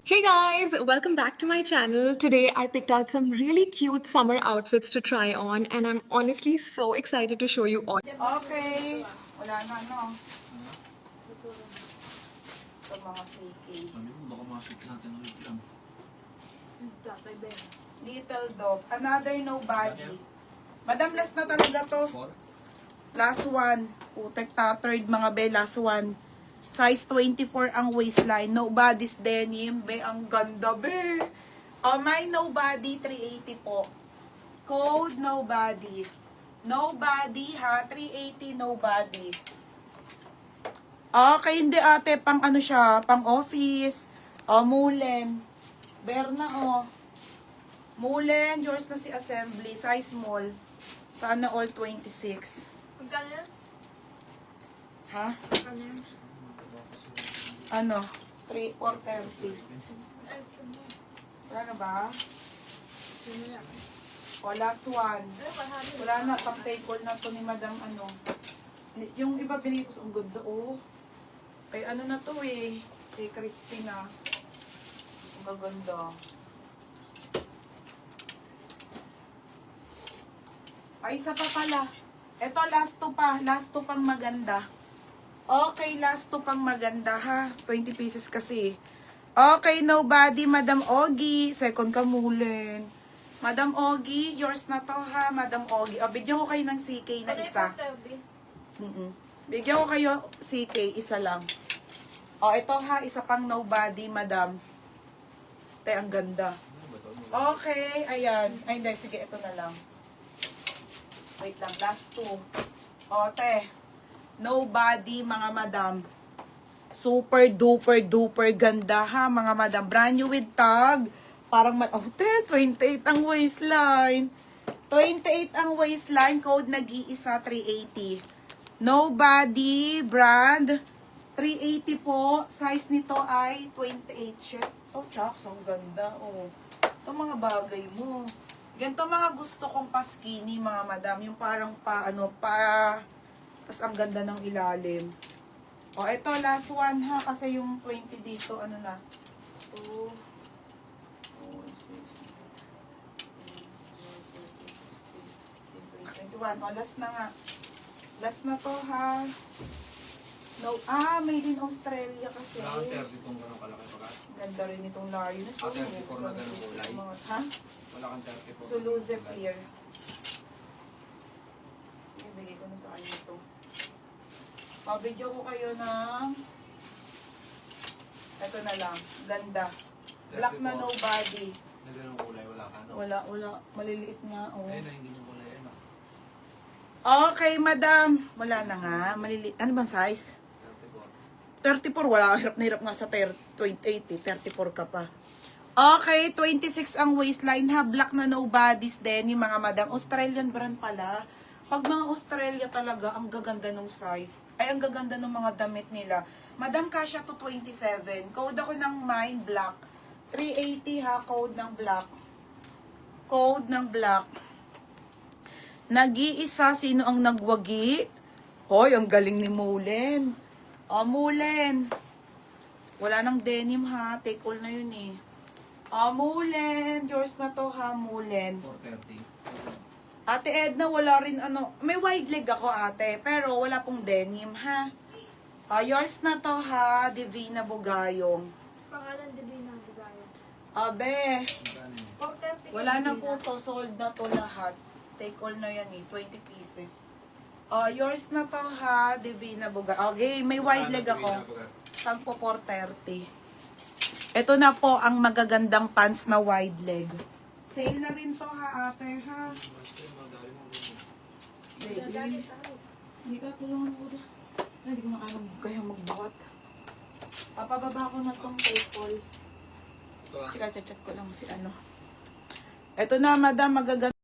Hey guys, welcome back to my channel. Today I picked out some really cute summer outfits to try on and I'm honestly so excited to show you all. Okay. Wala na, no? Ito mga CK. Baka masik natin ulit lang. Little Dove. Another nobody. Madam, last na talaga to. Last one. Putek tattered mga be. Last one. Size 24 ang waistline. Nobody's denim. Be, ang ganda be. Oh, my nobody 380 po. Code nobody. Nobody ha. 380 nobody. Okay, hindi ate. Pang ano siya. Pang office. Oh, Mulen. Berna oh. Mulen. Yours na si Assembly. Size small. Sana all 26. Magkano yan? Ha? Magkano yan? Ano? 3 or 30. Wala na ba? O, last one. Wala na. Pang-table na to ni Madam ano. Yung iba binigay ko sa ang ganda oh. Ay ano na to eh. Kay Christina. Ang gaganda. Ay, isa pa pala. Ito, last two pa. Last two pang maganda. Okay, last two pang maganda ha. 20 pieces kasi. Okay, nobody. Madam Ogie. Second ka Mulen. Madam Ogie, yours na to ha. Madam Ogie. O, bigyan ko kayo ng CK na isa. Bigyan ko kayo CK, isa lang. O, ito ha. Isa pang nobody, madam. Te, ang ganda. Okay, ayan. Ay, hindi. Sige, ito na lang. Wait lang, last two. O, te. Nobody, mga madam. Super duper duper ganda ha, mga madam. Brand new with tag. Parang, oh, te, 28 ang waistline. 28 ang waistline. Code nag-iisa, 380. Nobody, brand. 380 po. Size nito ay 28. Shit. Oh, chucks. Ang ganda. Oh. Ito mga bagay mo. Ganito mga gusto kong pa-skinny, mga madam. Yung parang tas ang ganda ng ilalim. O, ito, last one ha. Kasi yung 20 dito, ano na. 2, 4, 6, 7, 8, 9, 10, 11, 12, 13, 14, 15, 16, 17, 18, 19, 20, 21. O, last na nga. Last na to ha. No, made in Australia kasi. Wala kang 30 itong gano'ng kalaki pa ka? Ganda rin itong layo. 34 na ganun kulay. Ha? Wala kang 34. Suluze clear. Sige, bigay ko na sa kanya ito. Pabidyo ko kayo ng ito na lang. Ganda. Black na nobody. Na gano'ng kulay, wala ka, no? Wala. Maliliit nga. Oh. Ayun na, hindi yung kulay, ano? Okay, madam. Wala na nga. Maliliit. Ano bang size? 34. Wala. Hirap na hirap nga sa 28. 34 ka pa. Okay, 26 ang waistline ha. Black na nobodies din yung mga madam. Australian brand pala. Pag mga Australia talaga, ang gaganda ng size. Ay, ang gaganda ng mga damit nila. Madam, kasya to 27. Code ako ng mine, black. 380 ha, code ng black. Code ng black. Nag-iisa, sino ang nagwagi? Hoy, ang galing ni Mulen. O, Mulen. Wala nang denim ha. Take all na yun eh. O, Mulen. Yours na to ha, Mulen. 430. Ate Edna, wala rin ano. May wide leg ako ate. Pero wala pong denim ha. Yours na to ha, Divina Bugayong. Pangalan Divina Bugayong. Abe. Magkano yun? Wala na po to. Sold na to lahat. Take all na yan eh. 20 pieces. Yours na to ha, Divina Bugayong. Okay, may wide leg ako. Sampo 430. Ito na po ang magagandang pants na wide leg. Sale na rin to ha, ate ha. Baby. Hindi ka tulungan ko to. Hindi ko na kaya magbuhat. Papababa ko na tong table. Sige, chat ko lang si ano. Ito na, madam, magaganda.